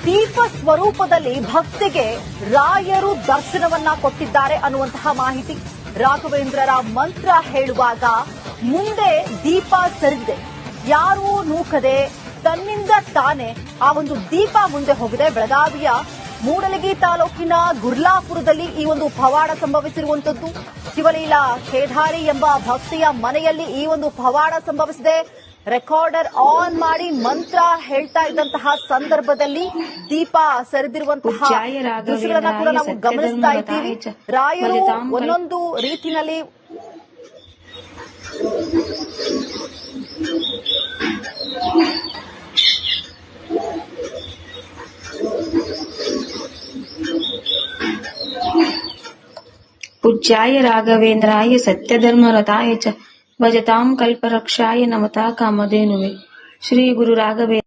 ದೀಪ ಸ್ವರೂಪದಲ್ಲಿ ಭಕ್ತಿಗೆ ರಾಯರು ದರ್ಶನವನ್ನ ಕೊಟ್ಟಿದ್ದಾರೆ ಅನ್ನುವಂತಹ ಮಾಹಿತಿ. ರಾಘವೇಂದ್ರರ ಮಂತ್ರ ಹೇಳುವಾಗ ಮುಂದೆ ದೀಪ ಸರಿದಿದೆ, ಯಾರೂ ನೂಕದೆ ತನ್ನಿಂದ ತಾನೇ ಆ ಒಂದು ದೀಪ ಮುಂದೆ ಹೋಗಿದೆ. ಬೆಳಗಾವಿಯ ಮೂಡಲಗಿ ತಾಲೂಕಿನ ಗುರ್ಲಾಪುರದಲ್ಲಿ ಈ ಒಂದು ಪವಾಡ ಸಂಭವಿಸಿರುವಂತದ್ದು. ಶಿವಲೀಲಾ ಕೇದಾರಿ ಎಂಬ ಭಕ್ತಿಯ ಮನೆಯಲ್ಲಿ ಈ ಒಂದು ಪವಾಡ ಸಂಭವಿಸಿದೆ. ರೆಕಾರ್ಡರ್ ಆನ್ ಮಾಡಿ ಮಂತ್ರ ಹೇಳ್ತಾ ಇದ್ದಂತಹ ಸಂದರ್ಭದಲ್ಲಿ ದೀಪ ಸರಿದಿರುವಂತಹ ದೃಶ್ಯಗಳನ್ನ ಕೂಡ ನಾವು ಗಮನಿಸ್ತಾ ಇದ್ದೀವಿ. ರಾಯರು ಒಂದೊಂದು ರೀತಿಯಲ್ಲಿ पूज्याय राघवेन्द्राय सत्यधर्मरताय च भजतां कल्परक्षाय नमता कामधेनुवे श्री गुरु राघवेन्द्र।